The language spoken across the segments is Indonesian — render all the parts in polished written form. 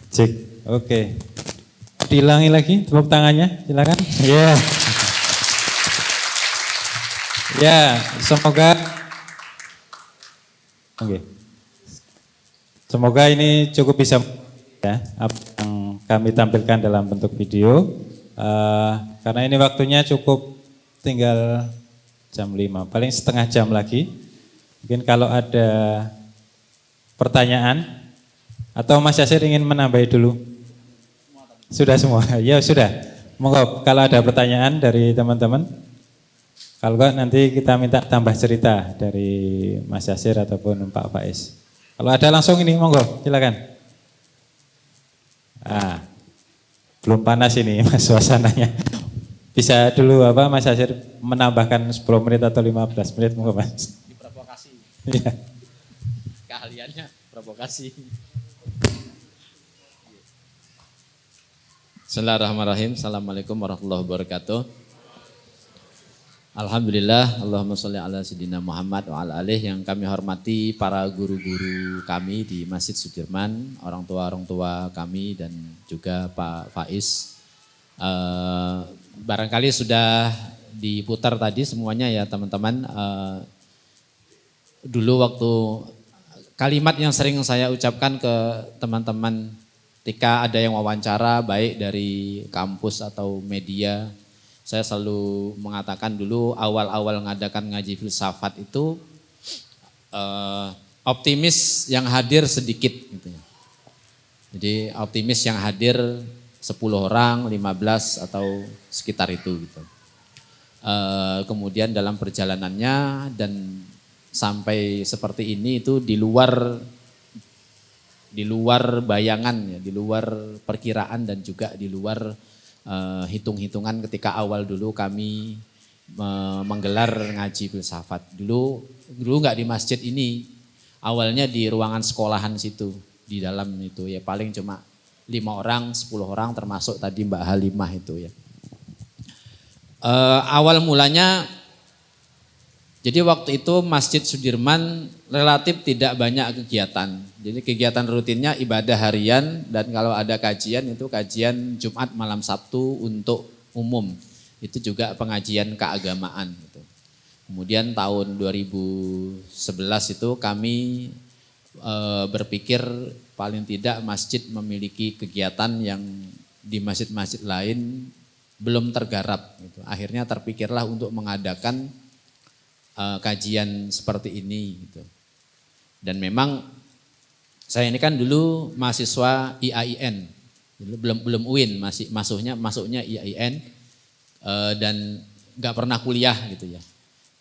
Cek. Oke. Diulangi lagi tepuk tangannya, silakan. Ya. Ya, semoga Oke. Semoga ini cukup bisa ya apa yang kami tampilkan dalam bentuk video. Karena ini waktunya cukup tinggal jam 5, paling setengah jam lagi. Mungkin kalau ada pertanyaan atau Mas Yasir ingin menambahi dulu. Sudah semua? Ya sudah. Monggo kalau ada pertanyaan dari teman-teman. Kalau enggak nanti kita minta tambah cerita dari Mas Yasir ataupun Pak Faiz. Kalau ada langsung ini monggo silakan. Belum panas ini Mas suasananya. Bisa dulu Mas Yasir menambahkan 10 menit atau 15 menit monggo Mas. Diprovokasi. Iya. Keahliannya provokasi. Bismillahirrahmanirrahim. Assalamualaikum warahmatullahi wabarakatuh. Alhamdulillah, Allahumma sholli ala sayyidina Muhammad wa ala alihi. Yang kami hormati para guru-guru kami di Masjid Sudirman, orang tua kami dan juga Pak Faiz. Barangkali sudah diputar tadi semuanya ya teman-teman. Dulu waktu kalimat yang sering saya ucapkan ke teman-teman ketika ada yang wawancara baik dari kampus atau media, saya selalu mengatakan dulu awal-awal ngadakan ngaji filsafat itu optimis yang hadir sedikit gitu ya. Jadi optimis yang hadir 10 orang, 15 atau sekitar itu gitu. Kemudian dalam perjalanannya dan sampai seperti ini itu di luar bayangan ya, di luar perkiraan dan juga di luar hitung-hitungan ketika awal dulu kami menggelar ngaji filsafat. Dulu nggak di masjid ini, awalnya di ruangan sekolahan situ, di dalam itu ya paling cuma 5 orang, 10 orang termasuk tadi Mbak Halimah itu ya. Awal mulanya jadi waktu itu Masjid Sudirman relatif tidak banyak kegiatan. Jadi kegiatan rutinnya ibadah harian dan kalau ada kajian itu kajian Jumat malam Sabtu untuk umum. Itu juga pengajian keagamaan. Gitu. Kemudian tahun 2011 itu kami berpikir paling tidak masjid memiliki kegiatan yang di masjid-masjid lain belum tergarap. Gitu. Akhirnya terpikirlah untuk mengadakan kajian seperti ini gitu. Dan memang saya ini kan dulu mahasiswa IAIN, belum UIN, masuknya IAIN dan nggak pernah kuliah gitu ya.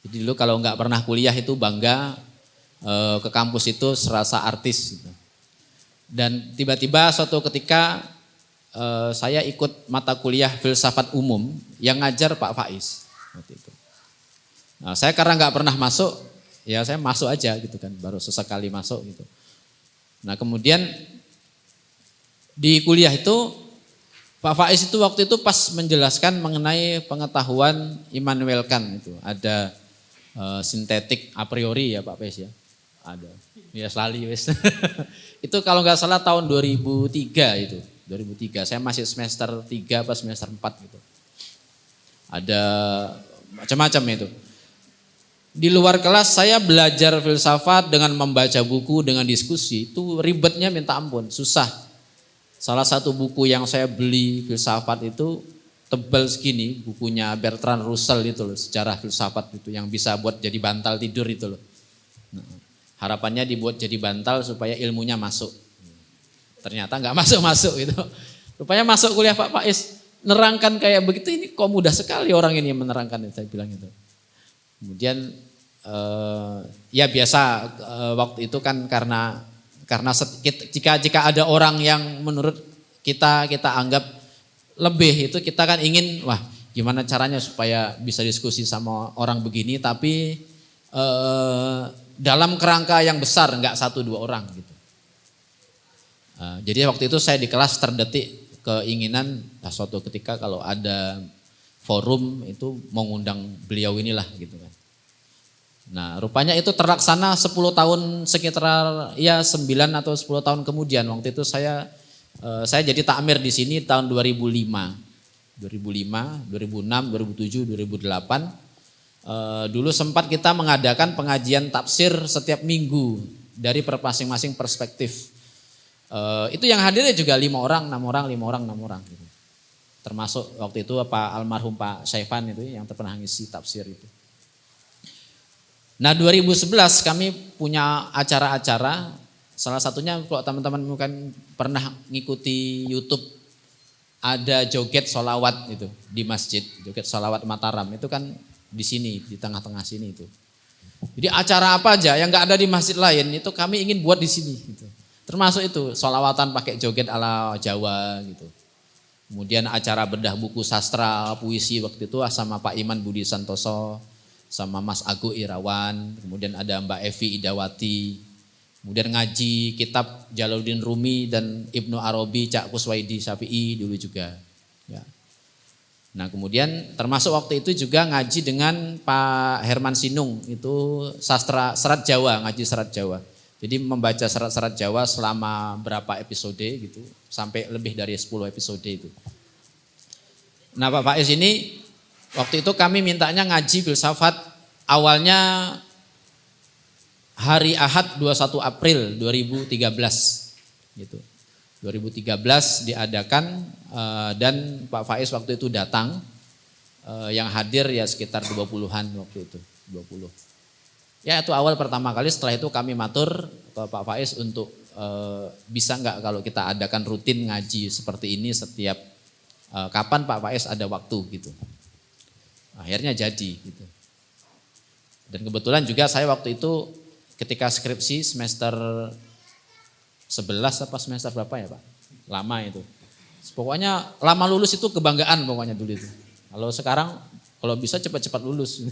Jadi dulu kalau nggak pernah kuliah itu bangga ke kampus itu serasa artis gitu. Dan tiba-tiba suatu ketika saya ikut mata kuliah filsafat umum yang ngajar Pak Faiz waktu itu. Nah, saya karena nggak pernah masuk, ya saya masuk aja gitu kan, baru sesekali masuk gitu. Nah kemudian di kuliah itu Pak Faiz itu waktu itu pas menjelaskan mengenai pengetahuan Immanuel Kant itu ada sintetik a priori ya Pak Faiz ya, ada, ya selalu wes. Itu kalau nggak salah tahun 2003 itu, 2003 saya masih semester 3 pas semester 4 gitu. Ada macam-macam itu. Di luar kelas saya belajar filsafat dengan membaca buku, dengan diskusi, itu ribetnya minta ampun, susah. Salah satu buku yang saya beli filsafat itu tebal segini, bukunya Bertrand Russell itu loh, sejarah filsafat itu yang bisa buat jadi bantal tidur itu loh. Nah, harapannya dibuat jadi bantal supaya ilmunya masuk. Ternyata nggak masuk gitu. Rupanya masuk kuliah Pak Faiz, nerangkan kayak begitu, ini kok mudah sekali orang ini menerangkan, saya bilang itu. Kemudian ya biasa waktu itu kan karena jika ada orang yang menurut kita anggap lebih itu kita kan ingin wah gimana caranya supaya bisa diskusi sama orang begini tapi dalam kerangka yang besar nggak 1-2 orang gitu. Jadi waktu itu saya di kelas terdetik keinginan suatu ketika kalau ada forum itu mau ngundang beliau inilah gitu kan. Nah rupanya itu terlaksana 10 tahun sekitar ya 9 atau 10 tahun kemudian waktu itu saya Saya jadi takmir di sini tahun 2005, 2006, 2007, 2008. Dulu sempat kita mengadakan pengajian tafsir setiap minggu dari masing-masing perspektif. Itu yang hadirnya juga 5 orang, 6 orang, 5 orang, 6 orang. Gitu. Termasuk waktu itu almarhum Pak Syaifan itu yang pernah ngisi tafsir itu. Nah 2011 kami punya acara-acara, salah satunya kalau teman-teman mungkin pernah ngikuti YouTube, ada joget sholawat itu di masjid, joget sholawat Mataram itu kan di sini, di tengah-tengah sini itu. Jadi acara apa aja yang nggak ada di masjid lain itu kami ingin buat di sini. Gitu. Termasuk itu sholawatan pakai joget ala Jawa gitu. Kemudian acara bedah buku sastra, puisi waktu itu sama Pak Iman Budi Santoso, sama Mas Agu Irawan, kemudian ada Mbak Evi Idawati, kemudian ngaji kitab Jalaluddin Rumi dan Ibnu Arabi, Cak Kuswaidi Syafi'i dulu juga. Ya. Nah kemudian termasuk waktu itu juga ngaji dengan Pak Herman Sinung, itu sastra serat Jawa, ngaji serat Jawa. Jadi membaca serat-serat Jawa selama berapa episode gitu, sampai lebih dari 10 episode itu. Nah Pak Faiz ini waktu itu kami mintanya ngaji filsafat awalnya hari Ahad 21 April 2013 gitu. 2013 diadakan dan Pak Faiz waktu itu datang, yang hadir ya sekitar 20-an waktu itu, 20. Ya itu awal pertama kali, setelah itu kami matur ke Pak Faiz untuk bisa enggak kalau kita adakan rutin ngaji seperti ini setiap kapan Pak Faiz ada waktu gitu. Akhirnya jadi gitu. Dan kebetulan juga saya waktu itu ketika skripsi semester 11 apa semester berapa ya Pak? Lama itu. Pokoknya lama lulus itu kebanggaan pokoknya dulu itu. Kalau sekarang kalau bisa cepat-cepat lulus.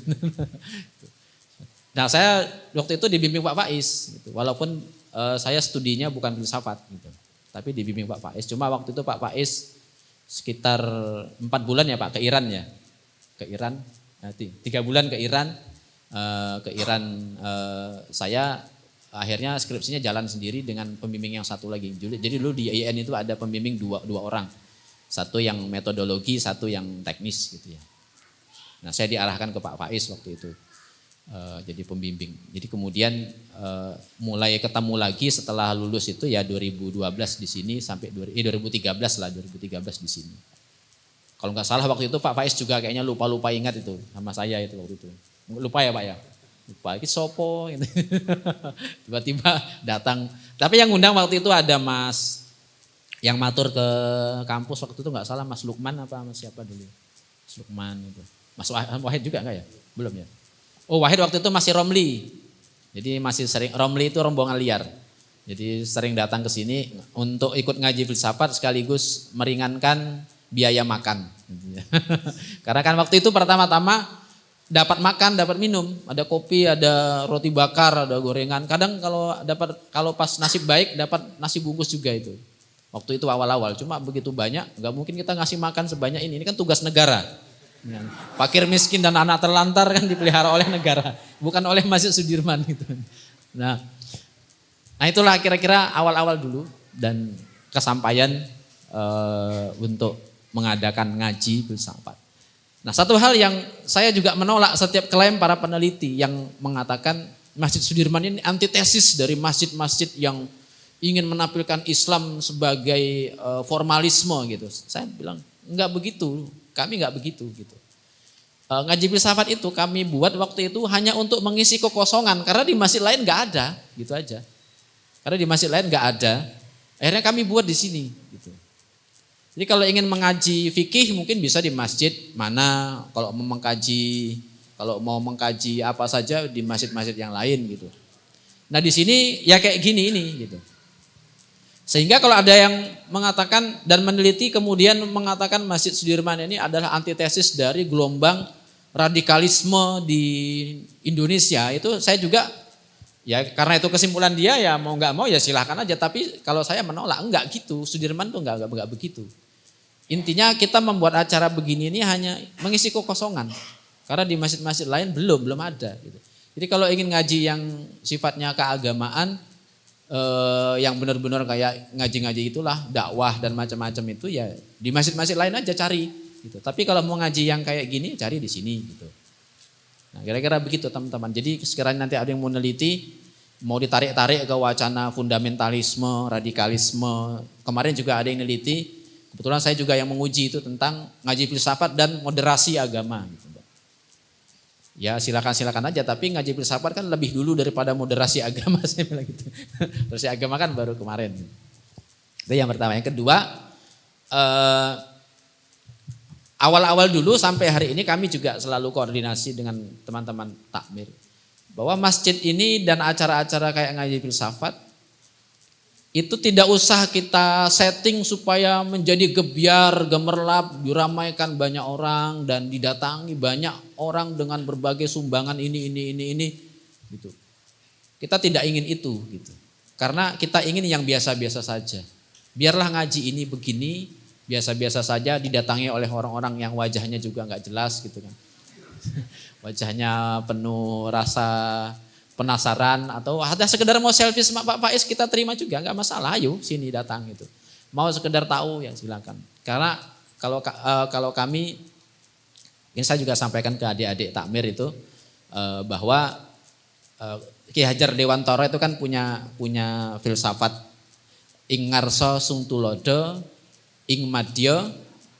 Nah saya waktu itu dibimbing Pak Faiz, gitu. Walaupun saya studinya bukan filsafat, gitu. Tapi dibimbing Pak Faiz. Cuma waktu itu Pak Faiz sekitar 4 bulan ya Pak ke Iran ya, ke Iran, 3 bulan ke Iran, saya akhirnya skripsinya jalan sendiri dengan pembimbing yang satu lagi. Jadi dulu di IAIN itu ada pembimbing dua orang, satu yang metodologi, satu yang teknis gitu ya. Nah saya diarahkan ke Pak Faiz waktu itu. Jadi pembimbing. Jadi kemudian mulai ketemu lagi setelah lulus itu ya 2012 di sini sampai 2013 lah, 2013 di sini. Kalau nggak salah waktu itu Pak Faiz juga kayaknya lupa ingat itu sama saya itu waktu itu. Lupa ya Pak ya? Lupa, ini sopo gitu. Tiba-tiba datang. Tapi yang undang waktu itu ada Mas yang matur ke kampus waktu itu nggak salah Mas Lukman apa Mas siapa dulu? Mas Lukman itu. Mas Wahid juga enggak ya? Belum ya? Oh Wahid waktu itu masih Romli, jadi masih sering, Romli itu rombongan liar. Jadi sering datang ke sini untuk ikut ngaji filsafat sekaligus meringankan biaya makan. Karena kan waktu itu pertama-tama dapat makan, dapat minum, ada kopi, ada roti bakar, ada gorengan. Kadang kalau pas nasib baik dapat nasi bungkus juga itu. Waktu itu awal-awal, cuma begitu banyak, nggak mungkin kita ngasih makan sebanyak ini kan tugas negara. Fakir miskin dan anak terlantar kan dipelihara oleh negara, bukan oleh Masjid Sudirman gitu. Nah itulah kira-kira awal-awal dulu dan kesampaian untuk mengadakan ngaji filsafat. Nah satu hal yang saya juga menolak setiap klaim para peneliti yang mengatakan Masjid Sudirman ini antitesis dari masjid-masjid yang ingin menampilkan Islam sebagai formalisme gitu. Saya bilang enggak begitu. Kami nggak begitu gitu. Ngaji filsafat itu kami buat waktu itu hanya untuk mengisi kekosongan karena di masjid lain nggak ada, gitu aja. Karena di masjid lain nggak ada, akhirnya kami buat di sini. Gitu. Jadi kalau ingin mengaji fikih mungkin bisa di masjid mana, kalau mau mengkaji apa saja di masjid-masjid yang lain gitu. Nah di sini ya kayak gini ini gitu. Sehingga kalau ada yang mengatakan dan meneliti kemudian mengatakan Masjid Sudirman ini adalah antitesis dari gelombang radikalisme di Indonesia, itu saya juga ya karena itu kesimpulan dia ya mau nggak mau ya silahkan aja. Tapi kalau saya menolak enggak gitu, Sudirman tuh enggak begitu. Intinya kita membuat acara begini ini hanya mengisi kekosongan karena di masjid-masjid lain belum ada. Gitu. Jadi kalau ingin ngaji yang sifatnya keagamaan yang benar-benar kayak ngaji-ngaji itulah dakwah dan macam-macam itu ya di masjid-masjid lain aja cari gitu. Tapi kalau mau ngaji yang kayak gini cari di sini gitu. Nah, kira-kira begitu teman-teman. Jadi sekiranya nanti ada yang mau neliti, mau ditarik-tarik ke wacana fundamentalisme, radikalisme. Kemarin juga ada yang neliti. Kebetulan saya juga yang menguji itu tentang ngaji filsafat dan moderasi agama gitu. Ya silakan aja, tapi ngaji filsafat kan lebih dulu daripada moderasi agama, saya bilang gitu. Moderasi agama kan baru kemarin. Itu yang pertama. Yang kedua, awal-awal dulu sampai hari ini kami juga selalu koordinasi dengan teman-teman takmir. Bahwa masjid ini dan acara-acara kayak ngaji filsafat, itu tidak usah kita setting supaya menjadi gebyar, gemerlap, diramaikan banyak orang dan didatangi banyak orang dengan berbagai sumbangan ini gitu. Kita tidak ingin itu gitu. Karena kita ingin yang biasa-biasa saja. Biarlah ngaji ini begini, biasa-biasa saja didatangi oleh orang-orang yang wajahnya juga nggak jelas gitu kan. Wajahnya penuh rasa penasaran atau ada sekedar mau selfie sama Pak Faiz kita terima juga, nggak masalah, ayo sini datang gitu. Mau sekedar tahu ya silakan. Karena kalau kami, ini saya juga sampaikan ke adik-adik takmir itu bahwa Ki Hajar Dewantara itu kan punya filsafat ing ngarsa sung tulodo, ing madya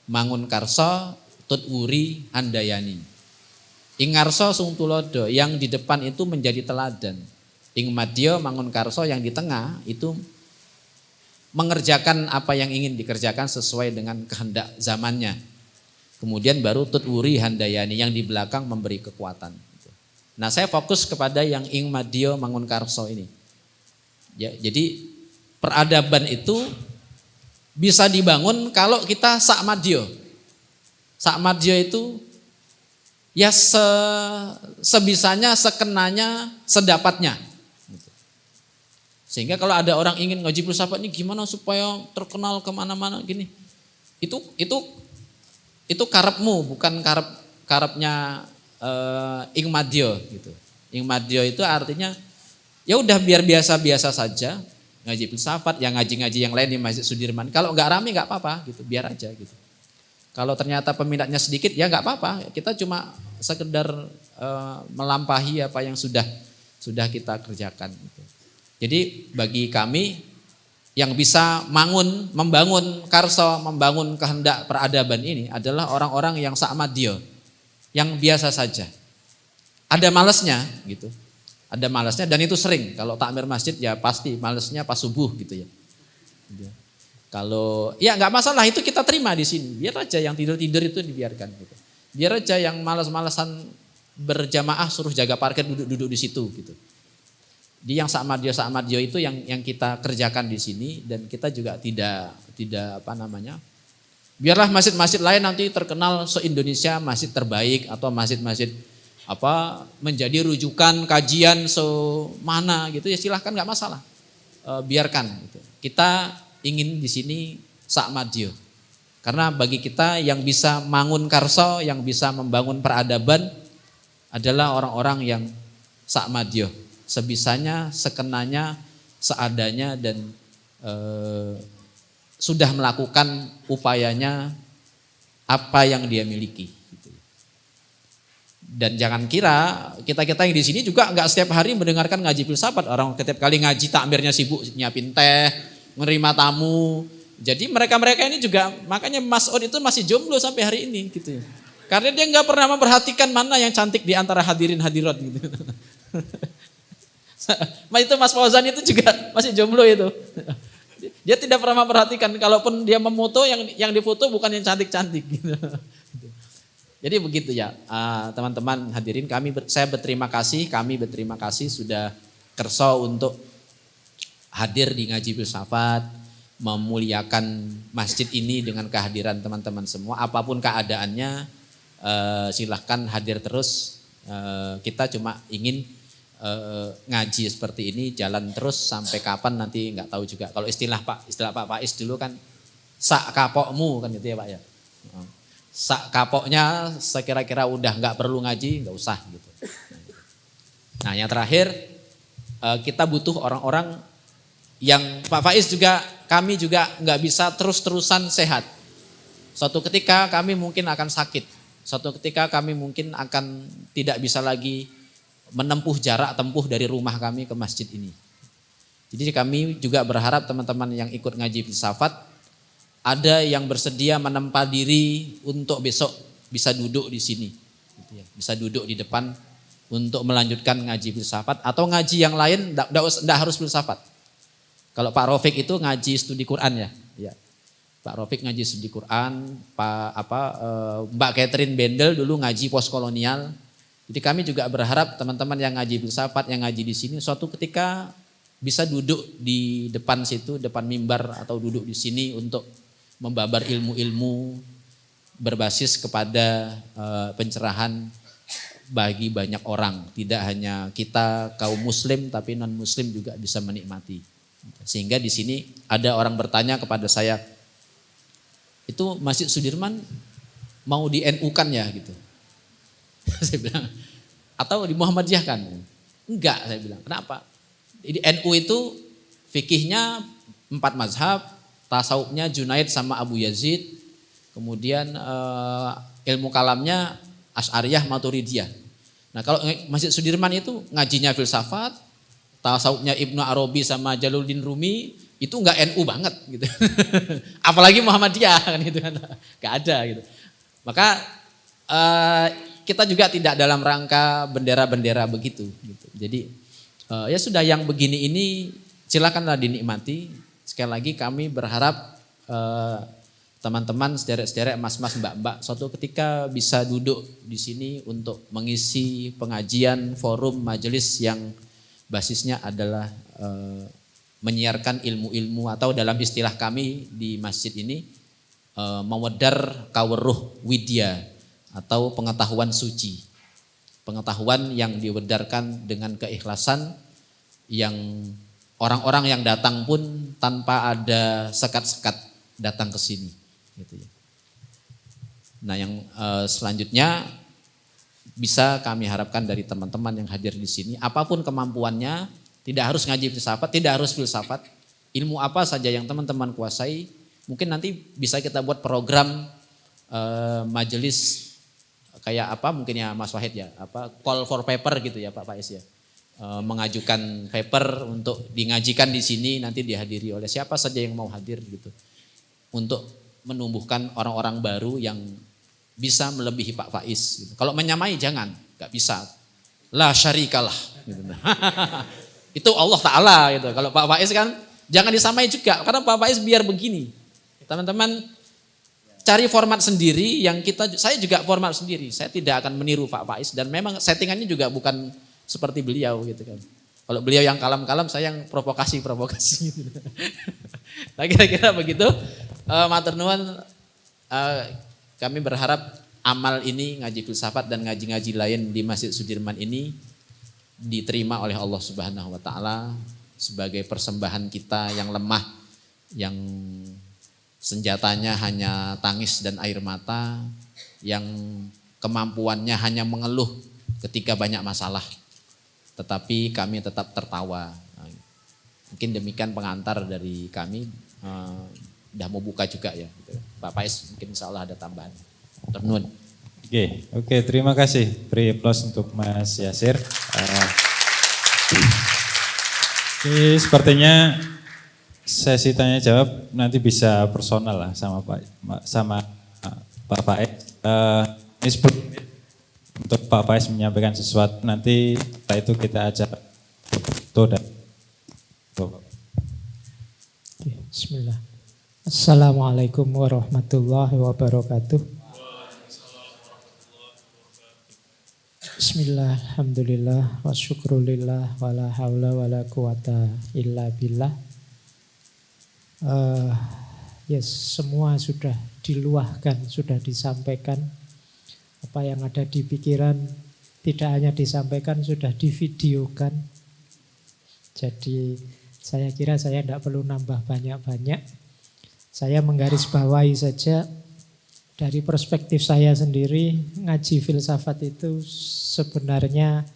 mangun karsa tut wuri handayani. Ing ngarso sung tulodo, yang di depan itu menjadi teladan. Ing madya mangun karso, yang di tengah itu mengerjakan apa yang ingin dikerjakan sesuai dengan kehendak zamannya. Kemudian baru tut wuri handayani, yang di belakang memberi kekuatan. Nah saya fokus kepada yang ing madya mangun karso ini. Ya, jadi peradaban itu bisa dibangun kalau kita sak madya. Sak madya itu ya sebisanya, sekenanya, sedapatnya. Sehingga kalau ada orang ingin ngaji filsafat ini gimana supaya terkenal kemana-mana gini, itu karepmu, bukan karepnya ing madya gitu. Ing madya itu artinya ya udah biar biasa-biasa saja ngaji filsafat, yang ngaji-ngaji yang lain di Masjid Sudirman. Kalau nggak rame nggak apa-apa gitu, biar aja gitu. Kalau ternyata peminatnya sedikit ya nggak apa-apa, kita cuma sekedar melampahi apa yang sudah kita kerjakan. Gitu. Jadi bagi kami yang bisa membangun karso, membangun kehendak peradaban ini adalah orang-orang yang sa'madya, yang biasa saja. Ada malasnya gitu, ada malasnya dan itu sering. Kalau takmir masjid ya pasti malasnya pas subuh gitu ya. Kalau ya nggak masalah itu kita terima di sini. Biar aja yang tidur-tidur itu dibiarkan gitu. Biar aja yang malas-malasan berjamaah suruh jaga parkir duduk-duduk di situ gitu. Di yang sa'madya itu yang kita kerjakan di sini dan kita juga tidak biarlah masjid-masjid lain nanti terkenal se-Indonesia masjid terbaik atau masjid-masjid menjadi rujukan kajian mana gitu ya silahkan nggak masalah. Biarkan gitu. Kita ingin di sini sa'madya. Karena bagi kita yang bisa mangun karso, yang bisa membangun peradaban adalah orang-orang yang sa'madya. Sebisanya, sekenanya, seadanya dan sudah melakukan upayanya apa yang dia miliki. Dan jangan kira kita yang di sini juga nggak setiap hari mendengarkan ngaji filsafat. Orang setiap kali ngaji takmirnya sibuk nyiapin teh, menerima tamu. Jadi mereka-mereka ini juga makanya Mas On itu masih jomblo sampai hari ini gitu. Karena dia nggak pernah memperhatikan mana yang cantik di antara hadirin hadirat gitu. Itu Mas Fauzan itu juga masih jomblo itu. Dia tidak pernah memperhatikan kalaupun dia memoto yang difoto bukan yang cantik-cantik gitu. Jadi begitu ya teman-teman hadirin kami berterima kasih sudah kerso untuk hadir di ngaji filsafat, memuliakan masjid ini dengan kehadiran teman-teman semua. Apapun keadaannya silahkan hadir terus. Kita cuma ingin ngaji seperti ini jalan terus sampai kapan nanti nggak tahu juga. Kalau istilah Pak Faiz dulu kan sak kapokmu kan gitu ya Pak ya. Sak kapoknya sekira-kira udah nggak perlu ngaji, nggak usah gitu. Nah yang terakhir kita butuh orang-orang yang Pak Faiz juga, kami juga nggak bisa terus-terusan sehat. Suatu ketika kami mungkin akan sakit. Suatu ketika kami mungkin akan tidak bisa lagi menempuh jarak tempuh dari rumah kami ke masjid ini. Jadi kami juga berharap teman-teman yang ikut ngaji filsafat, ada yang bersedia menempa diri untuk besok bisa duduk di sini. Bisa duduk di depan untuk melanjutkan ngaji filsafat atau ngaji yang lain tidak harus filsafat. Kalau Pak Rafiq itu ngaji studi Quran ya. Pak Rafiq ngaji studi Quran, Mbak Catherine Bendel dulu ngaji postkolonial. Jadi kami juga berharap teman-teman yang ngaji filsafat, yang ngaji di sini suatu ketika bisa duduk di depan situ, depan mimbar atau duduk di sini untuk membabar ilmu-ilmu berbasis kepada pencerahan bagi banyak orang. Tidak hanya kita kaum muslim tapi non muslim juga bisa menikmati. Sehingga di sini ada orang bertanya kepada saya, itu Masjid Sudirman mau di NU-kan ya gitu. Saya bilang, atau di Muhammadiyah-kan? Enggak, saya bilang. Kenapa? Di NU itu fikihnya 4 mazhab, tasawufnya Junaid sama Abu Yazid, kemudian ilmu kalamnya Asy'ariyah Maturidiyah. Nah kalau Masjid Sudirman itu ngajinya filsafat, tasawufnya Ibnu Arabi sama Jalaluddin Rumi, itu enggak NU banget gitu. Apalagi Muhammadiyah kan gitu kan. Enggak ada gitu. Maka kita juga tidak dalam rangka bendera-bendera begitu gitu. Jadi ya sudah, yang begini ini silakanlah dinikmati. Sekali lagi kami berharap teman-teman, sederek-sederek, mas-mas, mbak-mbak suatu ketika bisa duduk di sini untuk mengisi pengajian, forum, majelis yang basisnya adalah menyiarkan ilmu-ilmu atau dalam istilah kami di masjid ini mawedar kaweruh widya atau pengetahuan suci. Pengetahuan yang diwedarkan dengan keikhlasan, yang orang-orang yang datang pun tanpa ada sekat-sekat datang ke sini. Gitu ya. Nah yang selanjutnya bisa kami harapkan dari teman-teman yang hadir di sini, apapun kemampuannya, tidak harus ngaji filsafat, tidak harus filsafat, ilmu apa saja yang teman-teman kuasai, mungkin nanti bisa kita buat program majelis kayak apa mungkin ya Mas Wahid ya, call for paper gitu ya Pak Faiz ya. Mengajukan paper untuk dingajikan di sini, nanti dihadiri oleh siapa saja yang mau hadir gitu. Untuk menumbuhkan orang-orang baru yang bisa melebihi Pak Faiz gitu. Kalau menyamai jangan, enggak bisa. La syarikalah gitu. Itu Allah Ta'ala gitu. Kalau Pak Faiz kan jangan disamai juga, karena Pak Faiz biar begini. Teman-teman cari format sendiri yang saya juga format sendiri. Saya tidak akan meniru Pak Faiz dan memang settingannya juga bukan seperti beliau gitu kan. Kalau beliau yang kalem-kalem, saya yang provokasi gitu. Nah kira-kira begitu. Matur nuwun, kami berharap amal ini, ngaji filsafat dan ngaji-ngaji lain di Masjid Sudirman ini diterima oleh Allah Subhanahu wa taala sebagai persembahan kita yang lemah, yang senjatanya hanya tangis dan air mata, yang kemampuannya hanya mengeluh ketika banyak masalah, tetapi kami tetap tertawa. Mungkin demikian pengantar dari kami. Udah mau buka juga ya. Pak Faiz mungkin insya Allah ada tambahan. Ternuun. Oke, terima kasih. Beri applause untuk Mas Yasir. Ini sepertinya sesi tanya jawab nanti bisa personal lah sama Pak Faiz. Ini 10 menit untuk Pak Faiz menyampaikan sesuatu, nanti setelah itu kita ajak foto dan Bismillah. Assalamualaikum warahmatullahi wabarakatuh. Bismillah, alhamdulillah, wa syukrulillah, wa la hawla wa la quwata illa billah. Semua sudah diluahkan, sudah disampaikan. Apa yang ada di pikiran tidak hanya disampaikan, sudah divideokan. Jadi saya kira saya tidak perlu nambah banyak-banyak. Saya menggarisbawahi saja dari perspektif saya sendiri, ngaji filsafat itu sebenarnya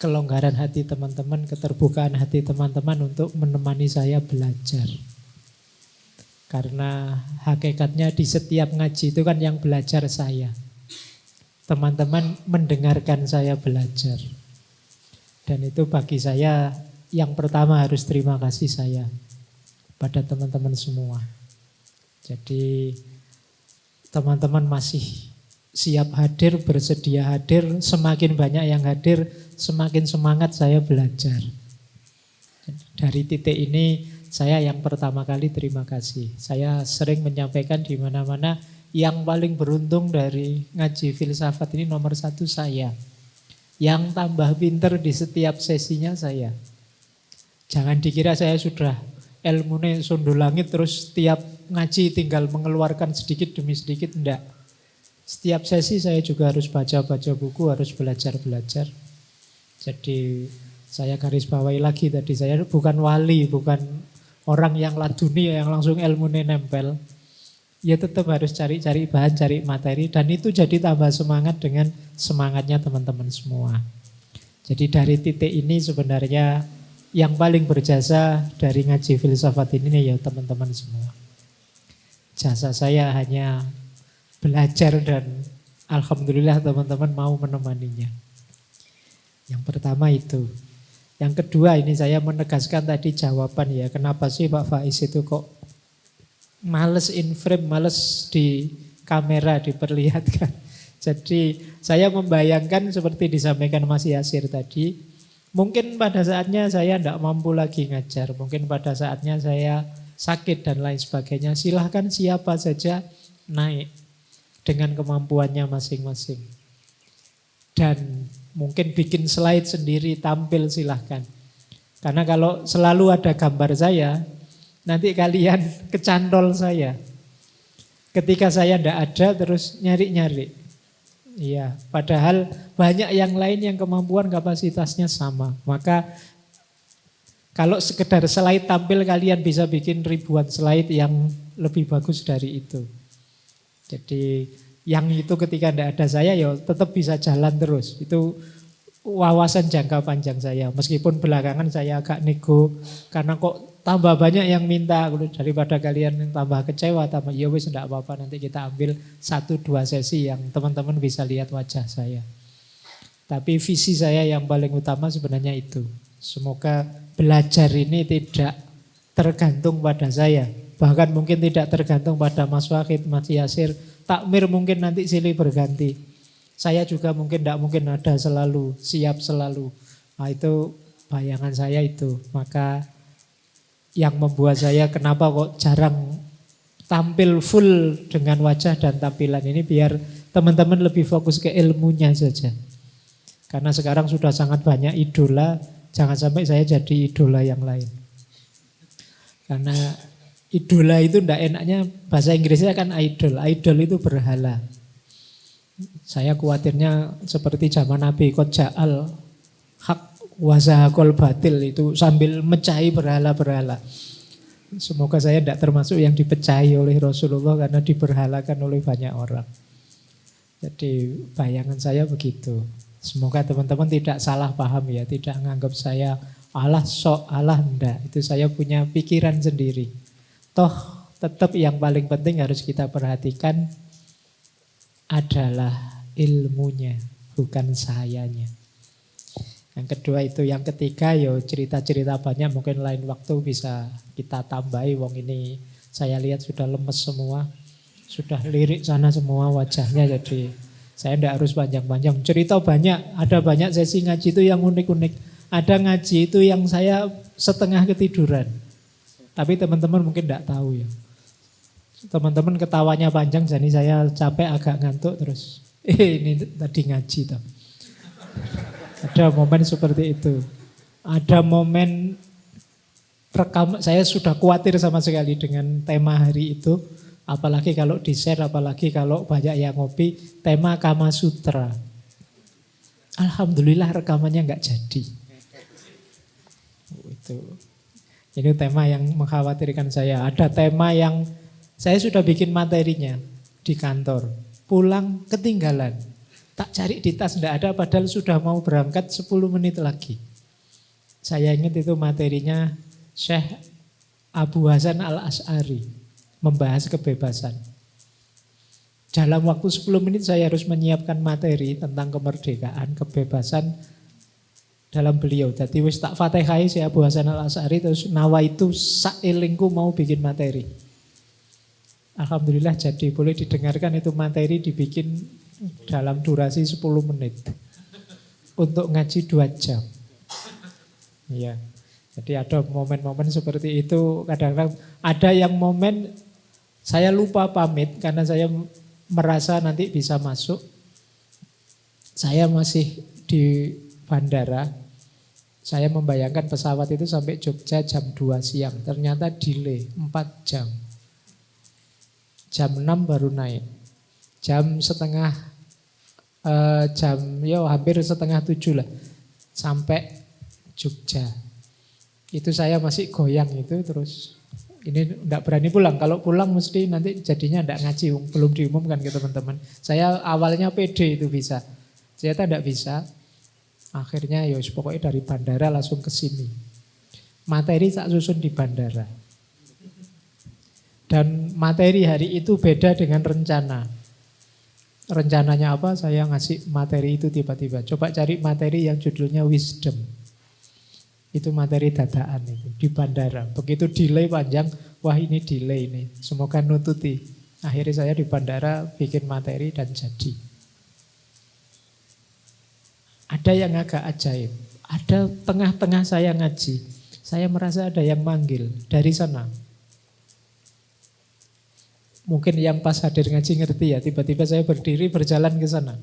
kelonggaran hati teman-teman, keterbukaan hati teman-teman untuk menemani saya belajar. Karena hakikatnya di setiap ngaji itu kan yang belajar saya. Teman-teman mendengarkan saya belajar. Dan itu bagi saya yang pertama harus terima kasih saya pada teman-teman semua. Jadi teman-teman masih siap hadir, bersedia hadir. Semakin banyak yang hadir, semakin semangat saya belajar. Dari titik ini saya yang pertama kali terima kasih. Saya sering menyampaikan di mana-mana yang paling beruntung dari ngaji filsafat ini nomor satu saya. Yang tambah pinter di setiap sesinya saya. Jangan dikira saya sudah ilmunya sundul langit terus tiap ngaji tinggal mengeluarkan sedikit demi sedikit, enggak. Setiap sesi saya juga harus baca-baca buku, harus belajar-belajar. Jadi saya garis bawahi lagi tadi, saya bukan wali, bukan orang yang laduni yang langsung ilmunya nempel. Ya tetap harus cari-cari bahan, cari materi. Dan itu jadi tambah semangat dengan semangatnya teman-teman semua. Jadi dari titik ini sebenarnya yang paling berjasa dari ngaji filsafat ini ya teman-teman semua. Jasa saya hanya belajar dan alhamdulillah teman-teman mau menemaninya. Yang pertama itu. Yang kedua ini saya menegaskan tadi jawaban ya. Kenapa sih Pak Faiz itu kok males in frame, males di kamera diperlihatkan. Jadi saya membayangkan seperti disampaikan Mas Yasir tadi. Mungkin pada saatnya saya tidak mampu lagi ngajar. Mungkin pada saatnya saya sakit dan lain sebagainya. Silahkan siapa saja naik dengan kemampuannya masing-masing. Dan mungkin bikin slide sendiri, tampil silahkan. Karena kalau selalu ada gambar saya, nanti kalian kecantol saya. Ketika saya tidak ada terus nyari-nyari. Iya, padahal banyak yang lain yang kemampuan kapasitasnya sama. Maka kalau sekedar slide tampil kalian bisa bikin ribuan slide yang lebih bagus dari itu. Jadi yang itu ketika tidak ada saya ya tetap bisa jalan terus. Itu wawasan jangka panjang saya. Meskipun belakangan saya agak nego karena kok tambah banyak yang minta, daripada kalian yang tambah kecewa, tambah ya wis enggak apa-apa, nanti kita ambil 1-2 sesi yang teman-teman bisa lihat wajah saya. Tapi visi saya yang paling utama sebenarnya itu. Semoga belajar ini tidak tergantung pada saya. Bahkan mungkin tidak tergantung pada Mas Wahid, Mas Yasir. Takmir mungkin nanti silih berganti. Saya juga mungkin tidak mungkin ada selalu, siap selalu. Nah itu bayangan saya itu. Maka yang membuat saya kenapa kok jarang tampil full dengan wajah dan tampilan ini biar teman-teman lebih fokus ke ilmunya saja. Karena sekarang sudah sangat banyak idola, jangan sampai saya jadi idola yang lain. Karena idola itu ndak enaknya bahasa Inggrisnya kan idol. Idol itu berhala. Saya khawatirnya seperti zaman Nabi qad ja'al haq wa zahaqal batil, itu sambil mecahi berhala-berhala. Semoga saya tidak termasuk yang dipecahi oleh Rasulullah karena diberhalakan oleh banyak orang. Jadi bayangan saya begitu. Semoga teman-teman tidak salah paham ya, tidak menganggap saya Allah sok, Allah enggak. Itu saya punya pikiran sendiri. Toh tetap yang paling penting harus kita perhatikan adalah ilmunya, bukan sayanya. Yang kedua itu, yang ketiga ya cerita-cerita banyak, mungkin lain waktu bisa kita tambahi. Wong ini saya lihat sudah lemes semua, sudah lirik sana semua wajahnya, jadi saya tidak harus panjang-panjang. Cerita banyak, ada banyak sesi ngaji itu yang unik-unik. Ada ngaji itu yang saya setengah ketiduran. Tapi teman-teman mungkin tidak tahu ya. Teman-teman ketawanya panjang, jadi saya capek agak ngantuk terus. Ini tadi ngaji toh. Ada momen seperti itu. Ada momen rekam, saya sudah khawatir sama sekali dengan tema hari itu. Apalagi kalau di-share, apalagi kalau banyak yang ngopi. Tema Kama Sutra. Alhamdulillah rekamannya nggak jadi. Itu. Ini tema yang mengkhawatirkan saya. Ada tema yang saya sudah bikin materinya di kantor. Pulang ketinggalan. Tak cari di tas tidak ada padahal sudah mau berangkat 10 menit lagi. Saya ingat itu materinya Syekh Abu Hasan Al-Asy'ari membahas kebebasan. Dalam waktu 10 menit saya harus menyiapkan materi tentang kemerdekaan, kebebasan dalam beliau. Jadi wis tak Fatihai si Abu Hasan Al-Asy'ari terus nawa itu saelingku mau bikin materi. Alhamdulillah jadi boleh didengarkan itu materi dibikin dalam durasi 10 menit. Untuk ngaji 2 jam. Ya. Jadi ada momen-momen seperti itu, kadang-kadang ada yang momen saya lupa pamit karena saya merasa nanti bisa masuk. Saya masih di bandara. Saya membayangkan pesawat itu sampai Jogja jam 2 siang. Ternyata delay 4 jam. Jam 6 baru naik. Hampir setengah 7 lah. Sampai Jogja. Itu saya masih goyang itu terus. Ini enggak berani pulang. Kalau pulang mesti nanti jadinya enggak ngaji. Belum diumumkan ke teman-teman. Saya awalnya pede itu bisa. Ternyata enggak bisa. Akhirnya ya pokoknya dari bandara langsung ke sini. Materi tak susun di bandara. Dan materi hari itu beda dengan rencana. Rencananya apa? Saya ngasih materi itu tiba-tiba. Coba cari materi yang judulnya wisdom. Itu materi dadaan itu di bandara. Begitu delay panjang, wah ini delay ini. Semoga nututi. Akhirnya saya di bandara bikin materi dan jadi. Ada yang agak ajaib. Ada tengah-tengah saya ngaji. Saya merasa ada yang manggil dari sana. Mungkin yang pas hadir ngaji ngerti ya. Tiba-tiba saya berdiri berjalan ke sana.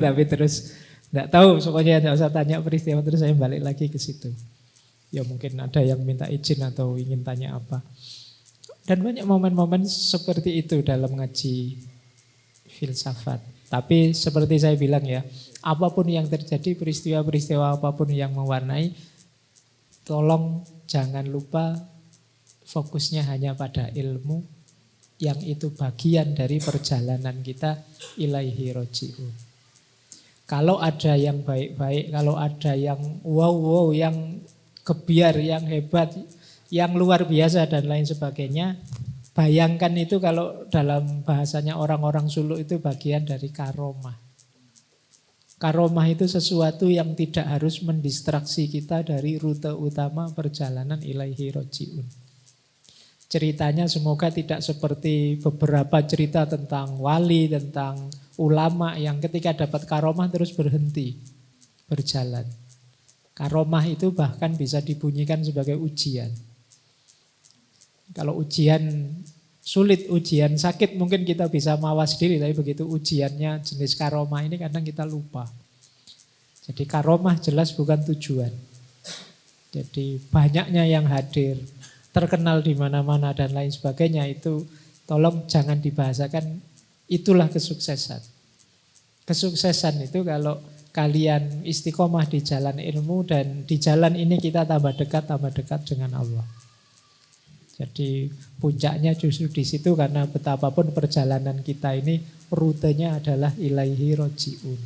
Tapi terus enggak tahu, pokoknya enggak usah tanya peristiwa, terus saya balik lagi ke situ. Ya mungkin ada yang minta izin atau ingin tanya apa. Dan banyak momen-momen seperti itu dalam ngaji filsafat. Tapi seperti saya bilang ya, apapun yang terjadi, peristiwa-peristiwa apapun yang mewarnai, tolong jangan lupa fokusnya hanya pada ilmu, yang itu bagian dari perjalanan kita ilaihi roji'un. Kalau ada yang baik-baik, kalau ada yang wow, yang gebiar, yang hebat, yang luar biasa dan lain sebagainya, bayangkan itu kalau dalam bahasanya orang-orang suluk itu bagian dari karomah. Karomah itu sesuatu yang tidak harus mendistraksi kita dari rute utama perjalanan ilaihi roji'un. Ceritanya semoga tidak seperti beberapa cerita tentang wali, tentang ulama yang ketika dapat karomah terus berhenti berjalan. Karomah itu bahkan bisa dibunyikan sebagai ujian. Kalau ujian sulit, ujian sakit mungkin kita bisa mawas diri, tapi begitu ujiannya jenis karomah ini kadang kita lupa. Jadi karomah jelas bukan tujuan. Jadi banyaknya yang hadir, terkenal di mana-mana dan lain sebagainya, itu tolong jangan dibahasakan, itulah kesuksesan. Kesuksesan itu kalau kalian istiqomah di jalan ilmu dan di jalan ini kita tambah dekat dengan Allah. Jadi puncaknya justru di situ karena betapapun perjalanan kita ini rutenya adalah ilaihi roji'un.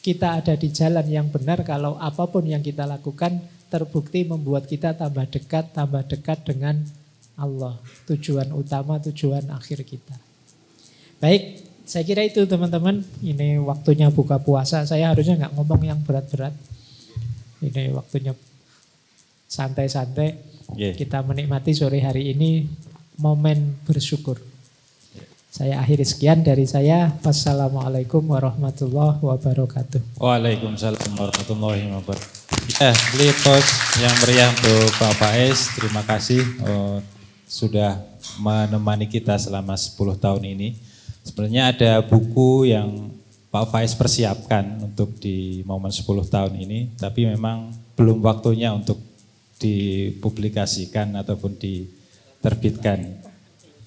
Kita ada di jalan yang benar kalau apapun yang kita lakukan terbukti membuat kita tambah dekat dengan Allah. Tujuan utama, tujuan akhir kita. Baik, saya kira itu teman-teman. Ini waktunya buka puasa. Saya harusnya nggak ngomong yang berat-berat. Ini waktunya santai-santai. Kita menikmati sore hari ini momen bersyukur. Saya akhiri sekian dari saya. Wassalamualaikum warahmatullahi wabarakatuh. Waalaikumsalam warahmatullahi wabarakatuh. Ya, beli tos yang meriah untuk Pak Faiz. Terima kasih sudah menemani kita selama 10 tahun ini. Sebenarnya ada buku yang Pak Faiz persiapkan untuk di momen 10 tahun ini, tapi memang belum waktunya untuk dipublikasikan ataupun diterbitkan.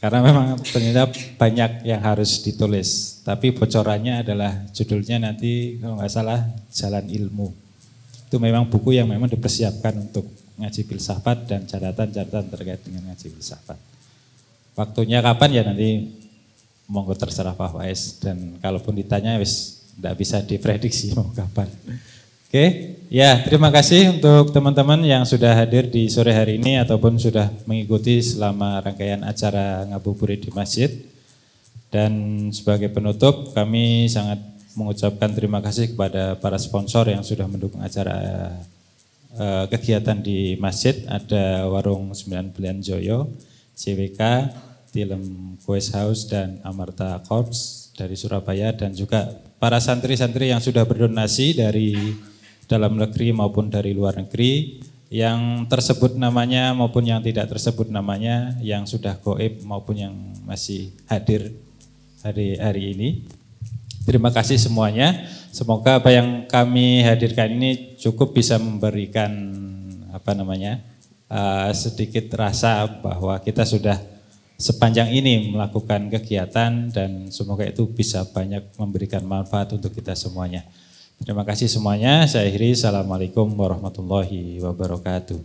Karena memang ternyata banyak yang harus ditulis. Tapi bocorannya adalah judulnya nanti kalau nggak salah Jalan Ilmu. Itu memang buku yang memang dipersiapkan untuk ngaji filsafat dan catatan-catatan terkait dengan ngaji filsafat. Waktunya kapan ya nanti monggo terserah Pak Faiz, dan kalaupun ditanya wis tidak bisa diprediksi mau kapan. Oke, ya terima kasih untuk teman-teman yang sudah hadir di sore hari ini ataupun sudah mengikuti selama rangkaian acara ngabuburit di masjid. Dan sebagai penutup kami sangat mengucapkan terima kasih kepada para sponsor yang sudah mendukung acara kegiatan di masjid. Ada Warung 9 Pilihan Joyo, CWK, Tilem Quest House dan Amarta Corps dari Surabaya, dan juga para santri-santri yang sudah berdonasi dari dalam negeri maupun dari luar negeri, yang tersebut namanya maupun yang tidak tersebut namanya, yang sudah gaib maupun yang masih hadir hari ini. Terima kasih semuanya. Semoga apa yang kami hadirkan ini cukup bisa memberikan sedikit rasa bahwa kita sudah sepanjang ini melakukan kegiatan, dan semoga itu bisa banyak memberikan manfaat untuk kita semuanya. Terima kasih semuanya. Saya akhiri. Assalamualaikum warahmatullahi wabarakatuh.